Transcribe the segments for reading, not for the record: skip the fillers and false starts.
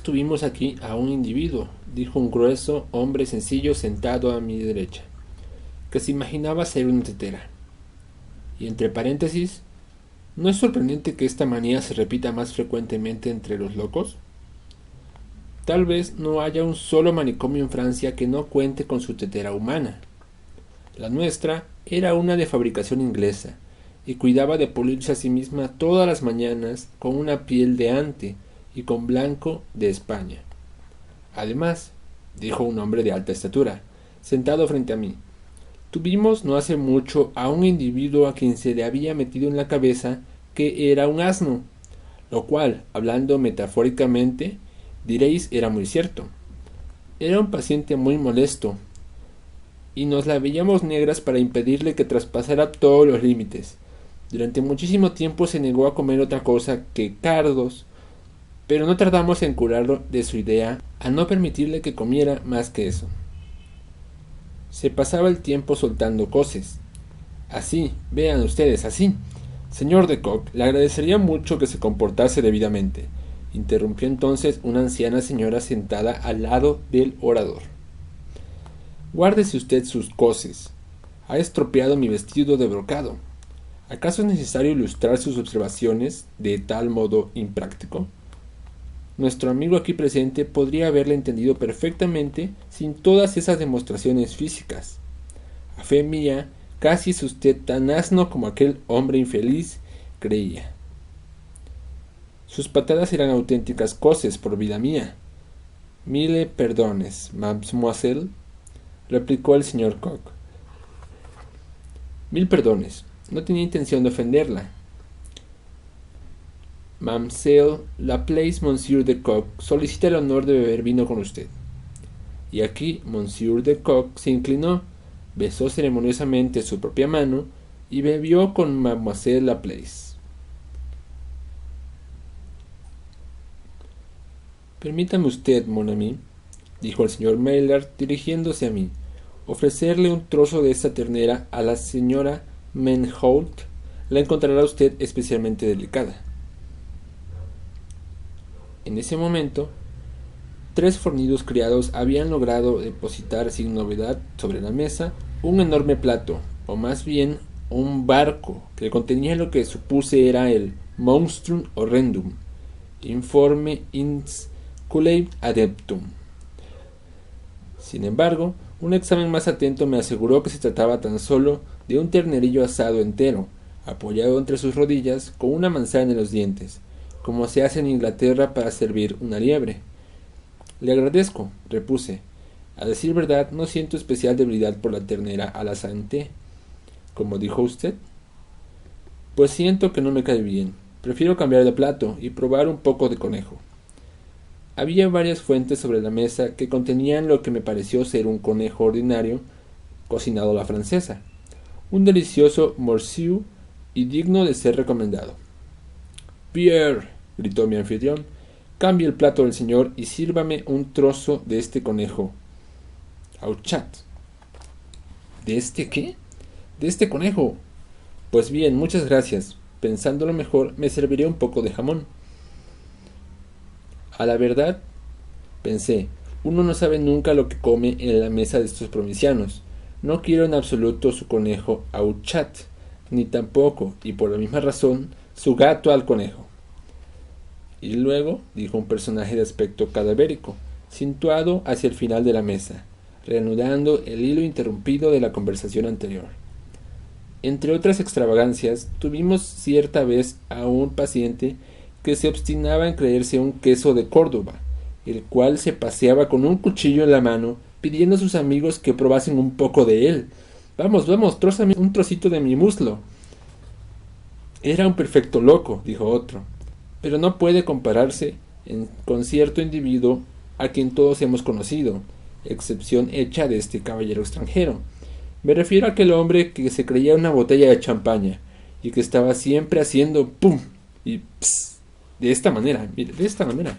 vez tuvimos aquí a un individuo, dijo un grueso hombre sencillo sentado a mi derecha, que se imaginaba ser una tetera. Y entre paréntesis, ¿no es sorprendente que esta manía se repita más frecuentemente entre los locos? Tal vez no haya un solo manicomio en Francia que no cuente con su tetera humana. La nuestra era una de fabricación inglesa, y cuidaba de pulirse a sí misma todas las mañanas con una piel de ante y con blanco de España. Además, dijo un hombre de alta estatura, sentado frente a mí, tuvimos no hace mucho a un individuo a quien se le había metido en la cabeza que era un asno, lo cual, hablando metafóricamente, diréis era muy cierto. Era un paciente muy molesto, y nos la veíamos negras para impedirle que traspasara todos los límites. Durante muchísimo tiempo se negó a comer otra cosa que cardos, pero no tardamos en curarlo de su idea a no permitirle que comiera más que eso. Se pasaba el tiempo soltando coces. Así, vean ustedes, así. Señor de Kock, le agradecería mucho que se comportase debidamente, interrumpió entonces una anciana señora sentada al lado del orador. Guárdese usted sus coces. Ha estropeado mi vestido de brocado. ¿Acaso es necesario ilustrar sus observaciones de tal modo impráctico? Nuestro amigo aquí presente podría haberle entendido perfectamente sin todas esas demostraciones físicas. A fe mía, casi es usted tan asno como aquel hombre infeliz creía. Sus patadas eran auténticas coces, por vida mía. Mille perdones, mademoiselle, replicó el señor Kock. Mil perdones. No tenía intención de ofenderla. Mamselle Laplace Monsieur de Kock solicita el honor de beber vino con usted. Y aquí Monsieur de Kock se inclinó, besó ceremoniosamente su propia mano y bebió con Mademoiselle Laplace. Permítame usted, mon ami, dijo el señor Maillard dirigiéndose a mí, ofrecerle un trozo de esta ternera a la señora Menholt. La encontrará usted especialmente delicada. En ese momento, 3 fornidos criados habían logrado depositar sin novedad sobre la mesa un enorme plato, o más bien un barco, que contenía lo que supuse era el monstrum horrendum, informe insculate adeptum. Sin embargo, un examen más atento me aseguró que se trataba tan solo de un ternerillo asado entero, apoyado entre sus rodillas con una manzana en los dientes, como se hace en Inglaterra para servir una liebre. Le agradezco, repuse. A decir verdad, no siento especial debilidad por la ternera a la santé. ¿Como dijo usted? Pues siento que no me cae bien. Prefiero cambiar de plato y probar un poco de conejo. Había varias fuentes sobre la mesa que contenían lo que me pareció ser un conejo ordinario, cocinado a la francesa, un delicioso morceau y digno de ser recomendado. Pierre, gritó mi anfitrión, cambie el plato del señor y sírvame un trozo de este conejo. Auchat. ¿De este qué? De este conejo. Pues bien, muchas gracias. Pensándolo mejor, me serviré un poco de jamón. A la verdad, pensé, uno no sabe nunca lo que come en la mesa de estos provincianos. No quiero en absoluto su conejo Auchat, ni tampoco, y por la misma razón, su gato al conejo. Y luego, dijo un personaje de aspecto cadavérico, situado hacia el final de la mesa, reanudando el hilo interrumpido de la conversación anterior. Entre otras extravagancias, tuvimos cierta vez a un paciente que se obstinaba en creerse un queso de Córdoba, el cual se paseaba con un cuchillo en la mano, pidiendo a sus amigos que probasen un poco de él. Vamos, trózame un trocito de mi muslo. Era un perfecto loco, dijo otro, pero no puede compararse con cierto individuo a quien todos hemos conocido, excepción hecha de este caballero extranjero. Me refiero a aquel hombre que se creía una botella de champaña y que estaba siempre haciendo pum y ps. De esta manera, mire, de esta manera.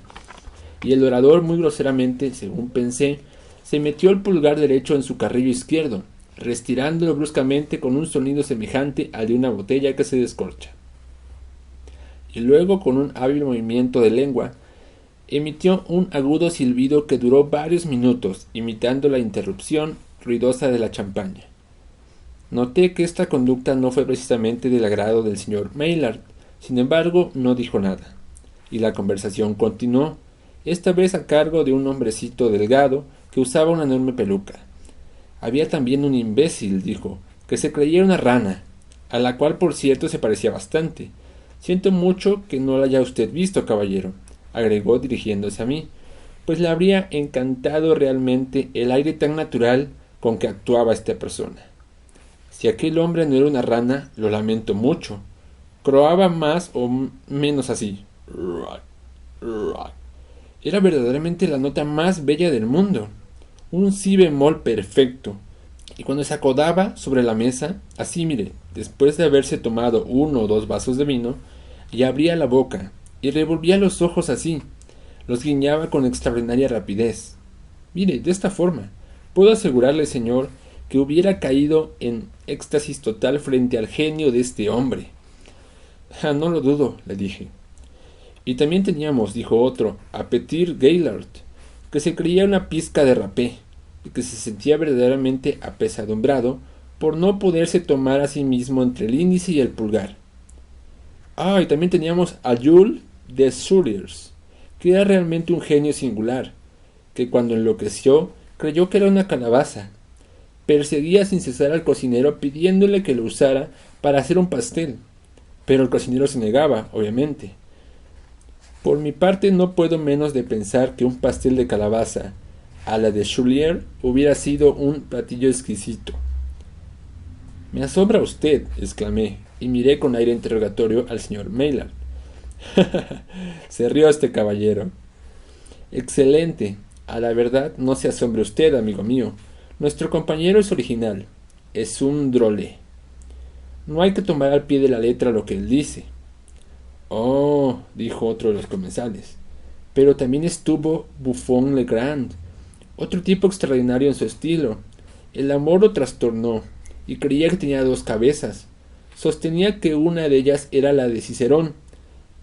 Y el orador, muy groseramente, según pensé, se metió el pulgar derecho en su carrillo izquierdo, restirándolo bruscamente con un sonido semejante al de una botella que se descorcha. Y luego, con un hábil movimiento de lengua, Emitió un agudo silbido que duró varios minutos, imitando la interrupción ruidosa de la champaña. Noté que esta conducta no fue precisamente del agrado del señor Maillard. Sin embargo, no dijo nada, y la conversación continuó, esta vez a cargo de un hombrecito delgado que usaba una enorme peluca. Había también un imbécil, dijo, que se creía una rana, a la cual por cierto se parecía bastante. Siento mucho que no la haya usted visto, caballero, agregó dirigiéndose a mí, pues le habría encantado realmente el aire tan natural con que actuaba esta persona. Si aquel hombre no era una rana, lo lamento mucho. Croaba más o menos así. Era verdaderamente la nota más bella del mundo. Un si bemol perfecto. Y cuando se acodaba sobre la mesa, así mire, después de haberse tomado 1 o 2 vasos de vino, y abría la boca, y revolvía los ojos así, los guiñaba con extraordinaria rapidez. Mire, de esta forma, puedo asegurarle, señor, que hubiera caído en éxtasis total frente al genio de este hombre. No lo dudo, le dije. Y también teníamos, dijo otro, a Petit Gaillard, que se creía una pizca de rapé, y que se sentía verdaderamente apesadumbrado por no poderse tomar a sí mismo entre el índice y el pulgar. Y también teníamos a Jules de Souriers, que era realmente un genio singular, que cuando enloqueció creyó que era una calabaza. Perseguía sin cesar al cocinero pidiéndole que lo usara para hacer un pastel, pero el cocinero se negaba, obviamente. Por mi parte no puedo menos de pensar que un pastel de calabaza a la de Chaulier hubiera sido un platillo exquisito. Me asombra usted, exclamé, y miré con aire interrogatorio al señor Maillard. Se rió este caballero. Excelente. A la verdad, no se asombre usted, amigo mío. Nuestro compañero es original. Es un drole. No hay que tomar al pie de la letra lo que él dice. Oh, dijo otro de los comensales. Pero también estuvo Buffon Legrand, otro tipo extraordinario en su estilo. El amor lo trastornó, y creía que tenía 2 cabezas. Sostenía que una de ellas era la de Cicerón,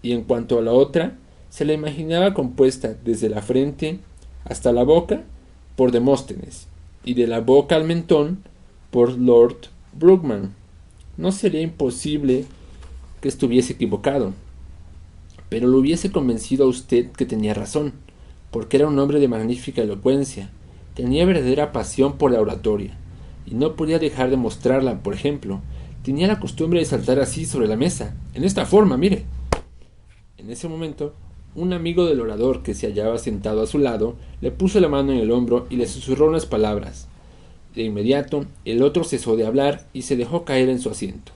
y en cuanto a la otra, se la imaginaba compuesta desde la frente hasta la boca por Demóstenes, y de la boca al mentón por Lord Brookman. No sería imposible que estuviese equivocado, pero lo hubiese convencido a usted que tenía razón, porque era un hombre de magnífica elocuencia, tenía verdadera pasión por la oratoria, y no podía dejar de mostrarla. Por ejemplo, tenía la costumbre de saltar así sobre la mesa, en esta forma, mire. En ese momento, un amigo del orador que se hallaba sentado a su lado le puso la mano en el hombro y le susurró unas palabras. De inmediato, el otro cesó de hablar y se dejó caer en su asiento.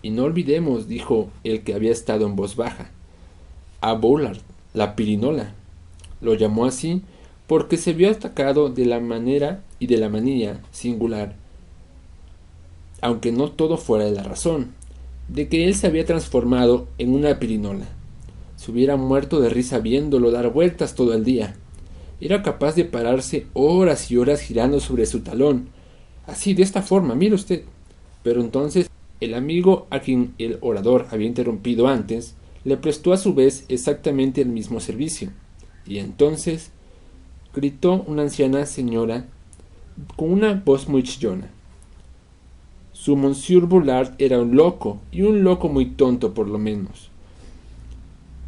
Y no olvidemos, dijo el que había estado en voz baja, a Bollard, la pirinola. Lo llamó así porque se vio atacado de la manera y de la manía singular, aunque no todo fuera de la razón, de que él se había transformado en una pirinola. Se hubiera muerto de risa viéndolo dar vueltas todo el día. Era capaz de pararse horas y horas girando sobre su talón, así, de esta forma, mire usted. Pero entonces el amigo a quien el orador había interrumpido antes le prestó a su vez exactamente el mismo servicio, y entonces gritó una anciana señora con una voz muy chillona. Su Monsieur Bullard era un loco, y un loco muy tonto por lo menos.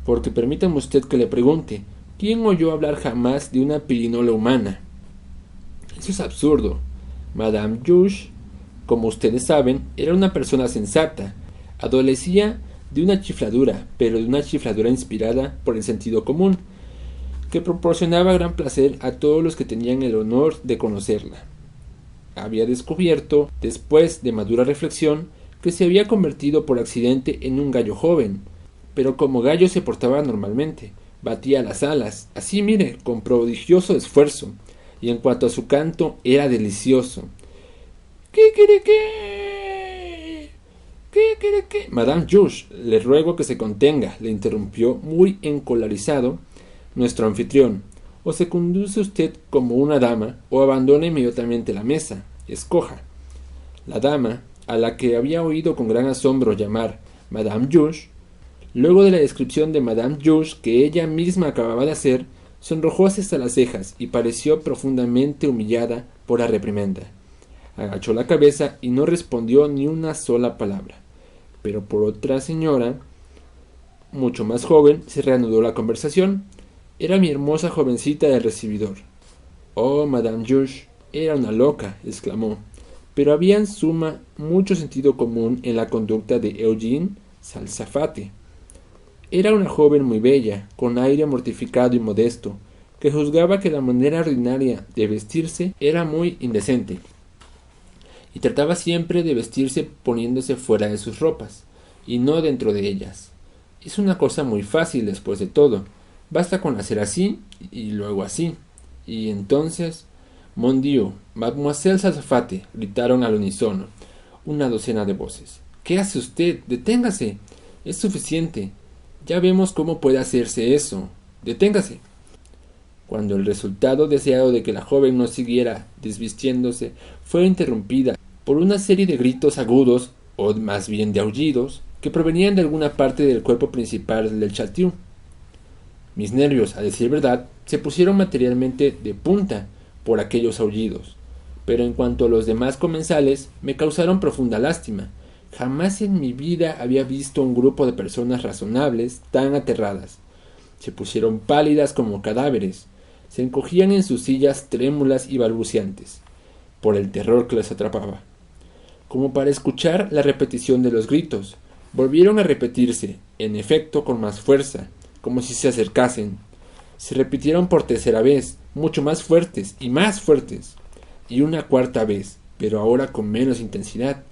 Porque permítame usted que le pregunte, ¿quién oyó hablar jamás de una pirinola humana? Eso es absurdo. Madame Juge, como ustedes saben, era una persona sensata. Adolecía de una chifladura, pero de una chifladura inspirada por el sentido común, que proporcionaba gran placer a todos los que tenían el honor de conocerla. Había descubierto, después de madura reflexión, que se había convertido por accidente en un gallo joven, pero como gallo se portaba normalmente, batía las alas, así mire, con prodigioso esfuerzo, y en cuanto a su canto, era delicioso. ¿Qué quiere qué? ¿Qué quiere qué? Madame Juge, le ruego que se contenga, le interrumpió muy encolarizado nuestro anfitrión. O se conduce usted como una dama, o abandona inmediatamente la mesa. Escoja. La dama, a la que había oído con gran asombro llamar Madame Juge, Luego de la descripción de Madame Juge que ella misma acababa de hacer, sonrojóse hasta las cejas y pareció profundamente humillada por la reprimenda. Agachó la cabeza y no respondió ni una sola palabra. Pero por otra señora, mucho más joven, se reanudó la conversación. Era mi hermosa jovencita del recibidor. Oh, Madame Juge, era una loca, exclamó. Pero había en suma mucho sentido común en la conducta de Eugene Salsafate. Era una joven muy bella, con aire mortificado y modesto, que juzgaba que la manera ordinaria de vestirse era muy indecente, y trataba siempre de vestirse poniéndose fuera de sus ropas, y no dentro de ellas. Es una cosa muy fácil después de todo. Basta con hacer así y luego así. Y entonces, Mon Dieu, Mademoiselle Salsafate, gritaron al unísono, una docena de voces. ¿Qué hace usted? Deténgase. Es suficiente. Ya vemos cómo puede hacerse eso. Deténgase. Cuando el resultado deseado de que la joven no siguiera desvistiéndose fue interrumpida por una serie de gritos agudos, o más bien de aullidos, que provenían de alguna parte del cuerpo principal del Chateau. Mis nervios, a decir verdad, se pusieron materialmente de punta por aquellos aullidos, pero en cuanto a los demás comensales, me causaron profunda lástima. Jamás en mi vida había visto un grupo de personas razonables tan aterradas. Se pusieron pálidas como cadáveres, se encogían en sus sillas trémulas y balbuceantes, por el terror que les atrapaba. Como para escuchar la repetición de los gritos, volvieron a repetirse, en efecto con más fuerza, como si se acercasen. Se repitieron por tercera vez, mucho más fuertes, y una cuarta vez, pero ahora con menos intensidad.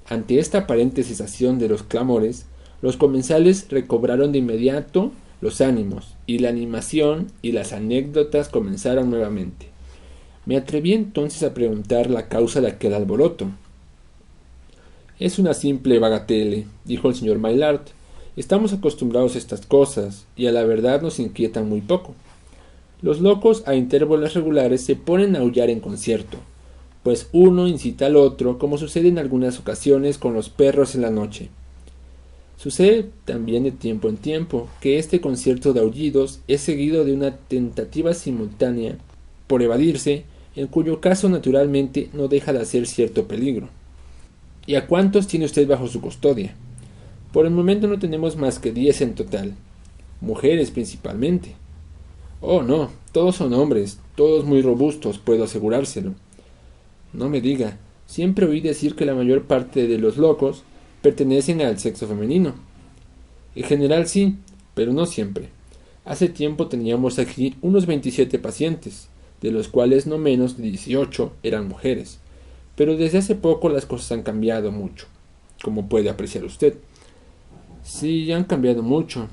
Ante esta aparente cesación de los clamores, los comensales recobraron de inmediato los ánimos, y la animación y las anécdotas comenzaron nuevamente. Me atreví entonces a preguntar la causa de aquel alboroto. Es una simple bagatelle, dijo el señor Maillard. Estamos acostumbrados a estas cosas, y a la verdad nos inquietan muy poco. Los locos a intervalos regulares se ponen a aullar en concierto, pues uno incita al otro, como sucede en algunas ocasiones con los perros en la noche. Sucede también de tiempo en tiempo que este concierto de aullidos es seguido de una tentativa simultánea por evadirse, en cuyo caso naturalmente no deja de hacer cierto peligro. ¿Y a cuántos tiene usted bajo su custodia? Por el momento no tenemos más que 10 en total. Mujeres principalmente. Oh, no, todos son hombres, todos muy robustos, puedo asegurárselo. No me diga, siempre oí decir que la mayor parte de los locos pertenecen al sexo femenino. En general sí, pero no siempre. Hace tiempo teníamos aquí unos 27 pacientes, de los cuales no menos de 18 eran mujeres. Pero desde hace poco las cosas han cambiado mucho, como puede apreciar usted. Sí, han cambiado mucho.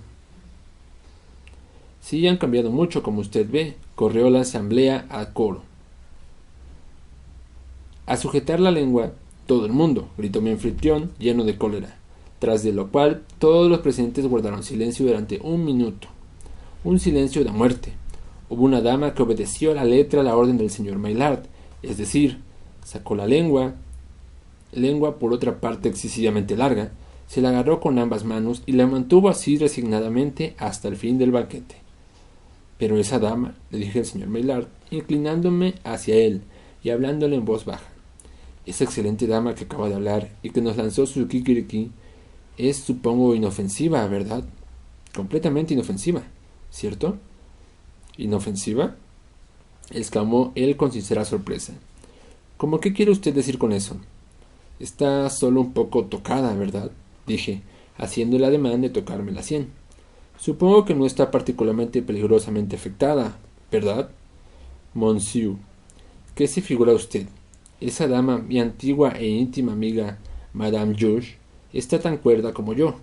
Sí, han cambiado mucho, como usted ve, corrió la asamblea a coro. A sujetar la lengua, todo el mundo, gritó mi anfitrión, lleno de cólera, tras de lo cual todos los presentes guardaron silencio durante 1 minuto. Un silencio de muerte. Hubo una dama que obedeció a la letra la orden del señor Maillard, es decir, sacó la lengua por otra parte excesivamente larga, se la agarró con ambas manos y la mantuvo así resignadamente hasta el fin del banquete. Pero esa dama, le dije al señor Maillard, inclinándome hacia él y hablándole en voz baja, esa excelente dama que acaba de hablar y que nos lanzó su kikiriki, es, supongo, inofensiva, ¿verdad? Completamente inofensiva, ¿cierto? ¿Inofensiva?, exclamó él con sincera sorpresa. ¿Cómo qué quiere usted decir con eso? Está solo un poco tocada, ¿verdad?, dije, haciendo el ademán de tocarme la sien. Supongo que no está particularmente peligrosamente afectada, ¿verdad? Monsieur, ¿qué se figura usted? Esa dama, mi antigua e íntima amiga, Madame Juge, está tan cuerda como yo.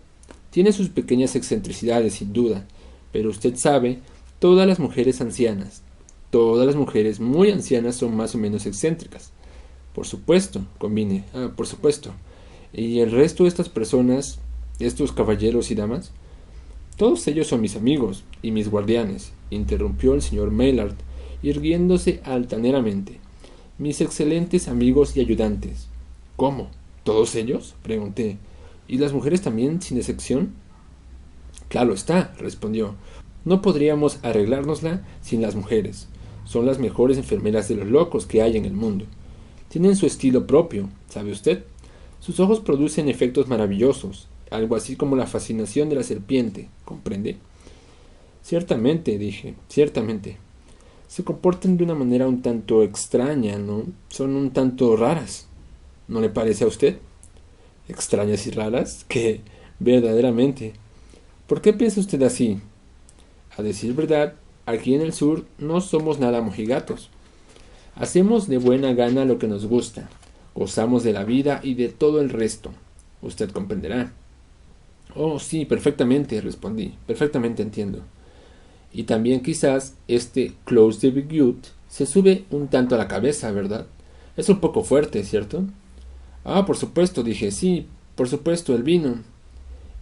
Tiene sus pequeñas excentricidades, sin duda, pero usted sabe, todas las mujeres ancianas, todas las mujeres muy ancianas son más o menos excéntricas. Por supuesto, convine, por supuesto. ¿Y el resto de estas personas, estos caballeros y damas? Todos ellos son mis amigos y mis guardianes, interrumpió el señor Maillard, irguiéndose altaneramente. Mis excelentes amigos y ayudantes. ¿Cómo? ¿Todos ellos?, pregunté. ¿Y las mujeres también, sin excepción? Claro está, respondió. No podríamos arreglárnosla sin las mujeres. Son las mejores enfermeras de los locos que hay en el mundo. Tienen su estilo propio, ¿sabe usted? Sus ojos producen efectos maravillosos, algo así como la fascinación de la serpiente, ¿comprende? Ciertamente, dije, ciertamente. Se comportan de una manera un tanto extraña, ¿no? Son un tanto raras. ¿No le parece a usted? ¿Extrañas y raras? Que, verdaderamente. ¿Por qué piensa usted así? A decir verdad, aquí en el sur no somos nada mojigatos. Hacemos de buena gana lo que nos gusta. Gozamos de la vida y de todo el resto. Usted comprenderá. Oh, sí, perfectamente, respondí. Perfectamente entiendo. Y también quizás este close de Bigud se sube un tanto a la cabeza, ¿verdad? Es un poco fuerte, ¿cierto? Ah, por supuesto, dije, sí, por supuesto, el vino.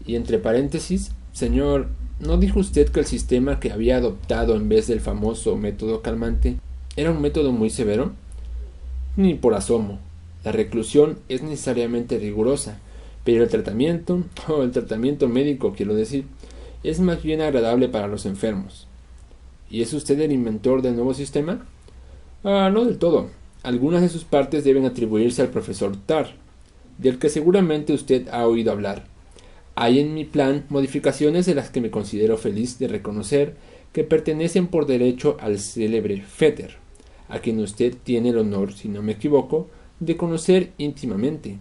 Y entre paréntesis, señor, ¿no dijo usted que el sistema que había adoptado en vez del famoso método calmante era un método muy severo? Ni por asomo. La reclusión es necesariamente rigurosa, pero el tratamiento, el tratamiento médico, quiero decir, es más bien agradable para los enfermos. ¿Y es usted el inventor del nuevo sistema? Ah, no del todo. Algunas de sus partes deben atribuirse al profesor Tarr, del que seguramente usted ha oído hablar. Hay en mi plan modificaciones de las que me considero feliz de reconocer que pertenecen por derecho al célebre Fetter, a quien usted tiene el honor, si no me equivoco, de conocer íntimamente.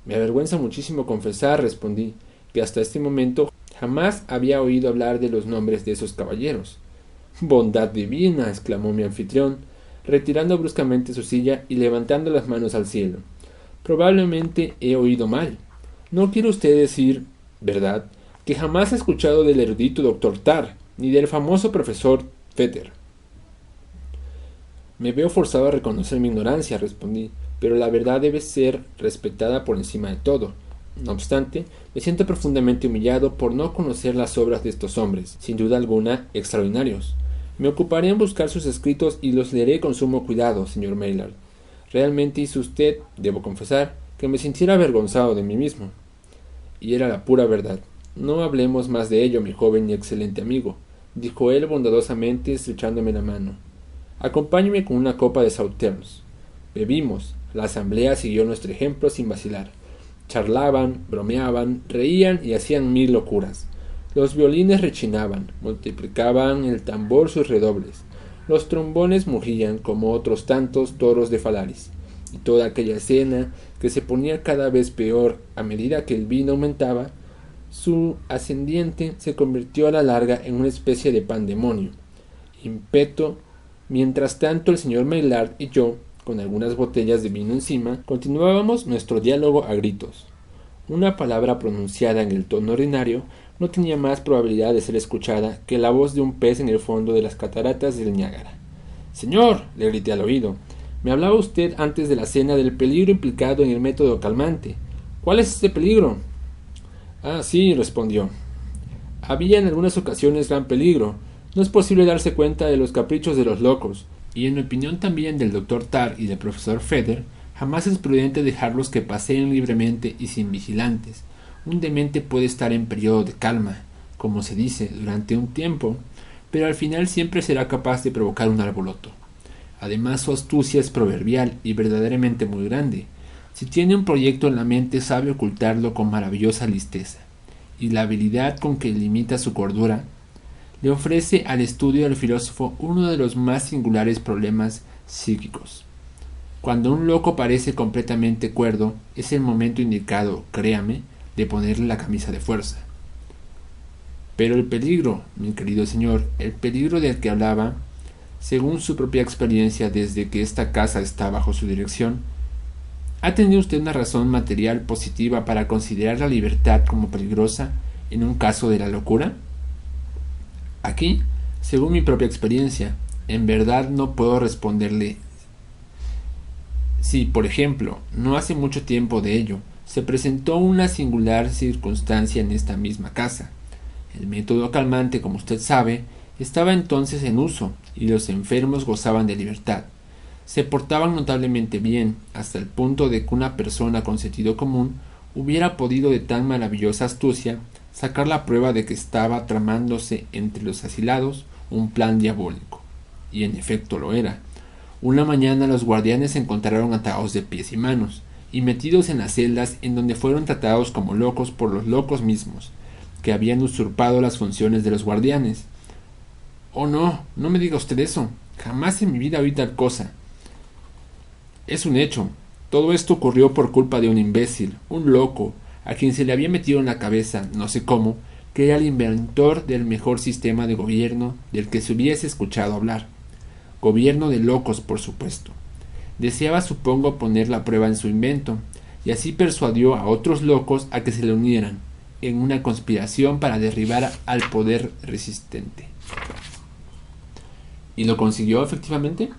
Me avergüenza muchísimo confesar, respondí, que hasta este momento jamás había oído hablar de los nombres de esos caballeros. Bondad divina, exclamó mi anfitrión, retirando bruscamente su silla y levantando las manos al cielo. Probablemente he oído mal. No quiere usted decir, ¿verdad?, que jamás ha escuchado del erudito doctor Tarr, ni del famoso profesor Fetter. Me veo forzado a reconocer mi ignorancia, respondí, pero la verdad debe ser respetada por encima de todo. No obstante, me siento profundamente humillado por no conocer las obras de estos hombres, sin duda alguna extraordinarios. Me ocuparé en buscar sus escritos y los leeré con sumo cuidado, señor Maillard. Realmente hizo usted, debo confesar, que me sintiera avergonzado de mí mismo. Y era la pura verdad. No hablemos más de ello, mi joven y excelente amigo, dijo él bondadosamente estrechándome la mano. Acompáñeme con una copa de Sauternes. Bebimos. La asamblea siguió nuestro ejemplo sin vacilar. Charlaban, bromeaban, reían y hacían mil locuras. Los violines rechinaban, multiplicaban el tambor sus redobles. Los trombones mugían como otros tantos toros de Falaris. Y toda aquella escena, que se ponía cada vez peor a medida que el vino aumentaba, su ascendiente se convirtió a la larga en una especie de pandemonio. Impeto. Mientras tanto, el señor Maillard y yo, con algunas botellas de vino encima, continuábamos nuestro diálogo a gritos. Una palabra pronunciada en el tono ordinario no tenía más probabilidad de ser escuchada que la voz de un pez en el fondo de las cataratas del Niágara. «Señor», le grité al oído, «me hablaba usted antes de la cena del peligro implicado en el método calmante. ¿Cuál es este peligro?» «Ah, sí», respondió. «Había en algunas ocasiones gran peligro. No es posible darse cuenta de los caprichos de los locos, y en mi opinión también del doctor Tarr y del profesor Fetter, jamás es prudente dejarlos que paseen libremente y sin vigilantes. Un demente puede estar en periodo de calma, como se dice, durante un tiempo, pero al final siempre será capaz de provocar un alboroto. Además, su astucia es proverbial y verdaderamente muy grande. Si tiene un proyecto en la mente, sabe ocultarlo con maravillosa listeza, y la habilidad con que limita su cordura le ofrece al estudio del filósofo uno de los más singulares problemas psíquicos. Cuando un loco parece completamente cuerdo, es el momento indicado, créame, de ponerle la camisa de fuerza. Pero el peligro, mi querido señor, el peligro del que hablaba, según su propia experiencia desde que esta casa está bajo su dirección, ¿ha tenido usted una razón material positiva para considerar la libertad como peligrosa en un caso de la locura? Aquí, según mi propia experiencia, en verdad no puedo responderle. Si, por ejemplo, no hace mucho tiempo de ello, se presentó una singular circunstancia en esta misma casa. El método calmante, como usted sabe, estaba entonces en uso y los enfermos gozaban de libertad. Se portaban notablemente bien, hasta el punto de que una persona con sentido común hubiera podido de tan maravillosa astucia sacar la prueba de que estaba tramándose entre los asilados un plan diabólico. Y en efecto lo era. Una mañana los guardianes se encontraron atados de pies y manos, y metidos en las celdas en donde fueron tratados como locos por los locos mismos, que habían usurpado las funciones de los guardianes. Oh no, no me diga usted eso. Jamás en mi vida oí tal cosa. Es un hecho. Todo esto ocurrió por culpa de un imbécil, un loco, a quien se le había metido en la cabeza, no sé cómo, que era el inventor del mejor sistema de gobierno del que se hubiese escuchado hablar. Gobierno de locos, por supuesto. Deseaba, supongo, poner la prueba en su invento, y así persuadió a otros locos a que se le unieran, en una conspiración para derribar al poder resistente. ¿Y lo consiguió efectivamente?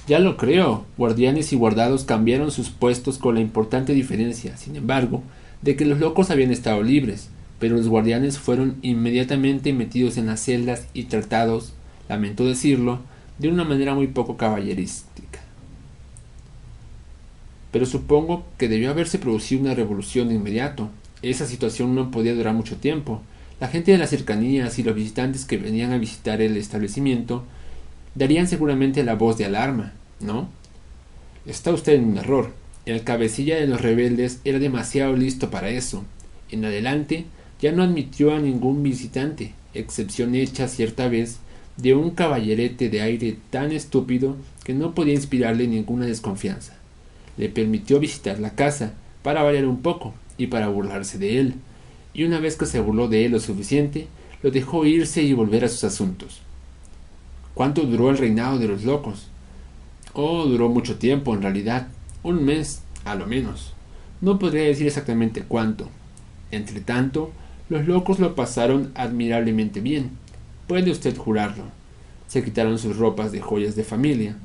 Ya lo creo. Guardianes y guardados cambiaron sus puestos con la importante diferencia, sin embargo, de que los locos habían estado libres, pero los guardianes fueron inmediatamente metidos en las celdas y tratados, lamento decirlo, de una manera muy poco caballerística. Pero supongo que debió haberse producido una revolución de inmediato. Esa situación no podía durar mucho tiempo. La gente de las cercanías y los visitantes que venían a visitar el establecimiento darían seguramente la voz de alarma, ¿no? Está usted en un error. El cabecilla de los rebeldes era demasiado listo para eso. En adelante ya no admitió a ningún visitante, excepción hecha cierta vez de un caballerete de aire tan estúpido que no podía inspirarle ninguna desconfianza. Le permitió visitar la casa, para variar un poco, y para burlarse de él, y una vez que se burló de él lo suficiente, lo dejó irse y volver a sus asuntos. ¿Cuánto duró el reinado de los locos? Oh, duró mucho tiempo, en realidad. Un mes, a lo menos. No podría decir exactamente cuánto. Entretanto, los locos lo pasaron admirablemente bien. Puede usted jurarlo. Se quitaron sus ropas de joyas de familia.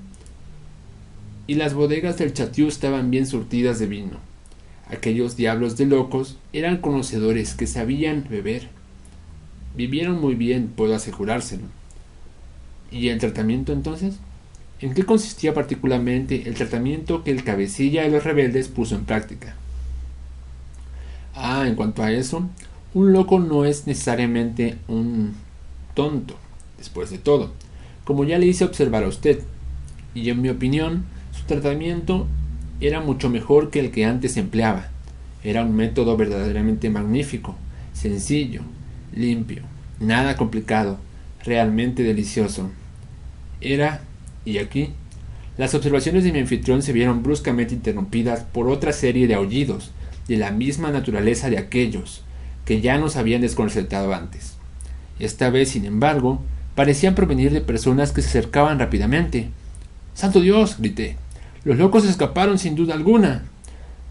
Y las bodegas del Chateau estaban bien surtidas de vino. Aquellos diablos de locos eran conocedores que sabían beber. Vivieron muy bien, puedo asegurárselo. ¿Y el tratamiento entonces? ¿En qué consistía particularmente el tratamiento que el cabecilla de los rebeldes puso en práctica? En cuanto a eso, un loco no es necesariamente un tonto, después de todo, como ya le hice observar a usted, y en mi opinión, su tratamiento era mucho mejor que el que antes empleaba. Era un método verdaderamente magnífico, sencillo, limpio, nada complicado, realmente delicioso. Era, y aquí, las observaciones de mi anfitrión se vieron bruscamente interrumpidas por otra serie de aullidos, de la misma naturaleza de aquellos, que ya nos habían desconcertado antes. Esta vez, sin embargo, parecían provenir de personas que se acercaban rápidamente. ¡Santo Dios!, grité. Los locos escaparon sin duda alguna.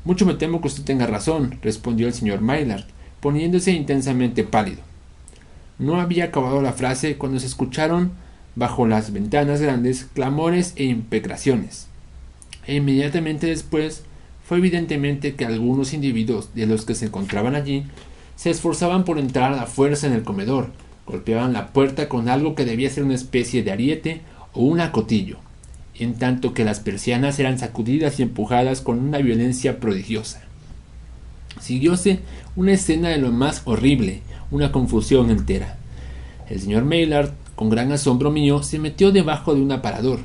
Mucho me temo que usted tenga razón, respondió el señor Maillard, poniéndose intensamente pálido. No había acabado la frase cuando se escucharon, bajo las ventanas grandes, clamores e imprecaciones. E inmediatamente después, fue evidentemente que algunos individuos de los que se encontraban allí se esforzaban por entrar a la fuerza en el comedor, golpeaban la puerta con algo que debía ser una especie de ariete o un acotillo, en tanto que las persianas eran sacudidas y empujadas con una violencia prodigiosa. Siguióse una escena de lo más horrible, una confusión entera. El señor Maillard, con gran asombro mío, se metió debajo de un aparador.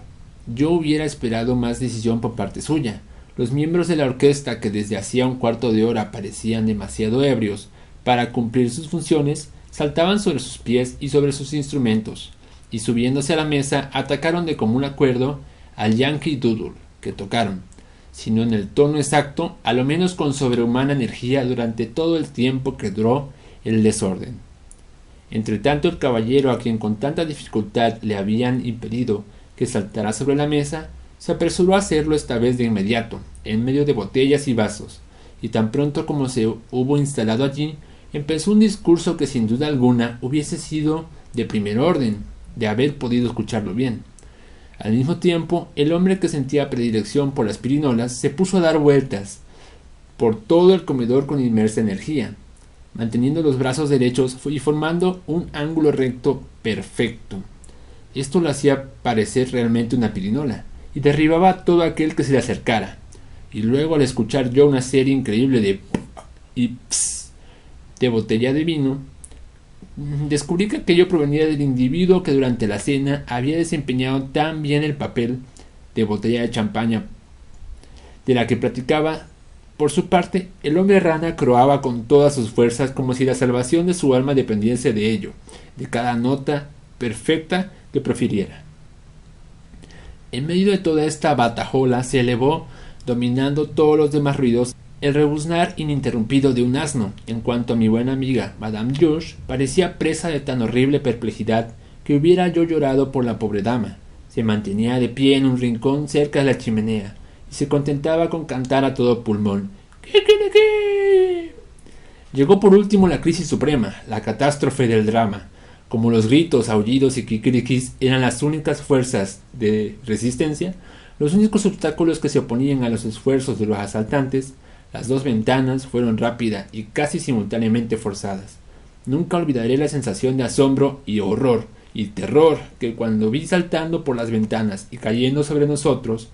Yo hubiera esperado más decisión por parte suya. Los miembros de la orquesta, que desde hacía un cuarto de hora parecían demasiado ebrios para cumplir sus funciones, saltaban sobre sus pies y sobre sus instrumentos, y subiéndose a la mesa atacaron de común acuerdo al Yankee Doodle que tocaron, si no en el tono exacto, a lo menos con sobrehumana energía durante todo el tiempo que duró el desorden. Entretanto, el caballero a quien con tanta dificultad le habían impedido que saltara sobre la mesa, se apresuró a hacerlo esta vez de inmediato, en medio de botellas y vasos, y tan pronto como se hubo instalado allí, empezó un discurso que sin duda alguna hubiese sido de primer orden, de haber podido escucharlo bien. Al mismo tiempo, el hombre que sentía predilección por las pirinolas se puso a dar vueltas por todo el comedor con inmersa energía, manteniendo los brazos derechos y formando un ángulo recto perfecto. Esto lo hacía parecer realmente una pirinola, y derribaba a todo aquel que se le acercara. Y luego, al escuchar yo una serie increíble de y ps, de botella de vino, descubrí que aquello provenía del individuo que durante la cena había desempeñado tan bien el papel de botella de champaña de la que platicaba. Por su parte, el hombre rana croaba con todas sus fuerzas como si la salvación de su alma dependiese de ello, de cada nota perfecta que profiriera. En medio de toda esta batahola se elevó, dominando todos los demás ruidos, el rebuznar ininterrumpido de un asno. En cuanto a mi buena amiga, Madame George, parecía presa de tan horrible perplejidad que hubiera yo llorado por la pobre dama. Se mantenía de pie en un rincón cerca de la chimenea, y se contentaba con cantar a todo pulmón. ¡Kikiriki! Llegó por último la crisis suprema, la catástrofe del drama. Como los gritos, aullidos y kikirikis eran las únicas fuerzas de resistencia, los únicos obstáculos que se oponían a los esfuerzos de los asaltantes, las dos ventanas fueron rápida y casi simultáneamente forzadas. Nunca olvidaré la sensación de asombro y horror y terror que cuando vi saltando por las ventanas y cayendo sobre nosotros,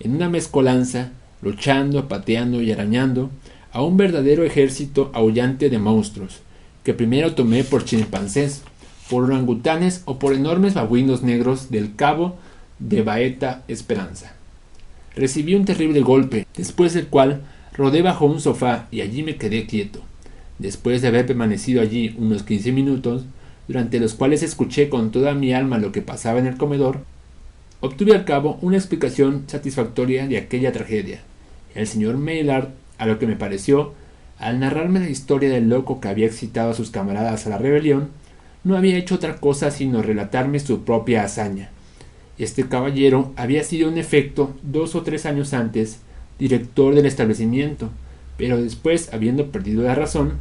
en una mezcolanza, luchando, pateando y arañando, a un verdadero ejército aullante de monstruos, que primero tomé por chimpancés, por orangutanes o por enormes babuinos negros del cabo de Baeta Esperanza. Recibí un terrible golpe, después del cual rodé bajo un sofá y allí me quedé quieto. Después de haber permanecido allí unos 15 minutos, durante los cuales escuché con toda mi alma lo que pasaba en el comedor, obtuve al cabo una explicación satisfactoria de aquella tragedia. El señor Maillard, a lo que me pareció, al narrarme la historia del loco que había excitado a sus camaradas a la rebelión, no había hecho otra cosa sino relatarme su propia hazaña. Este caballero había sido en efecto 2 o 3 años antes director del establecimiento, pero después, habiendo perdido la razón,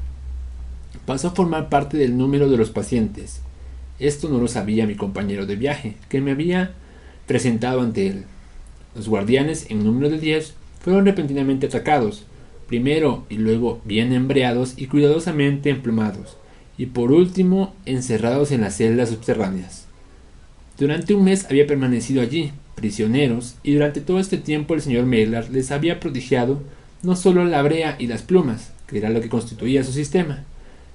pasó a formar parte del número de los pacientes. Esto no lo sabía mi compañero de viaje, que me había presentado ante él. Los guardianes, en número de 10, fueron repentinamente atacados, primero y luego bien embreados y cuidadosamente emplumados, y por último encerrados en las celdas subterráneas. Durante un mes había permanecido allí, prisioneros, y durante todo este tiempo el señor Maillard les había prodigiado no solo la brea y las plumas, que era lo que constituía su sistema,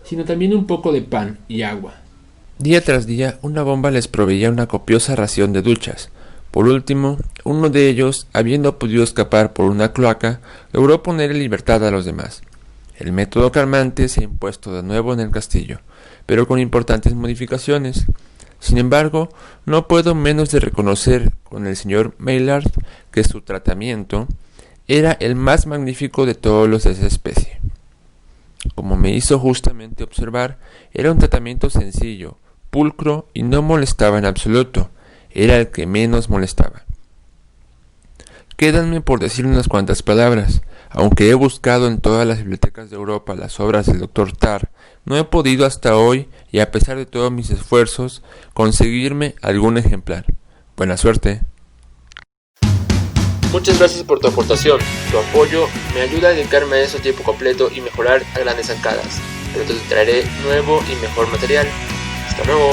sino también un poco de pan y agua. Día tras día una bomba les proveía una copiosa ración de duchas. Por último, uno de ellos, habiendo podido escapar por una cloaca, logró poner en libertad a los demás. El método calmante se ha impuesto de nuevo en el castillo, pero con importantes modificaciones. Sin embargo, no puedo menos de reconocer con el señor Maillard que su tratamiento era el más magnífico de todos los de esa especie. Como me hizo justamente observar, era un tratamiento sencillo, pulcro y no molestaba en absoluto. Era el que menos molestaba. Quédanme por decir unas cuantas palabras. Aunque he buscado en todas las bibliotecas de Europa las obras del Dr. Tarr, no he podido hasta hoy, y a pesar de todos mis esfuerzos, conseguirme algún ejemplar. Buena suerte. Muchas gracias por tu aportación. Tu apoyo me ayuda a dedicarme a eso a tiempo completo y mejorar a grandes zancadas. Pero te traeré nuevo y mejor material. Hasta luego.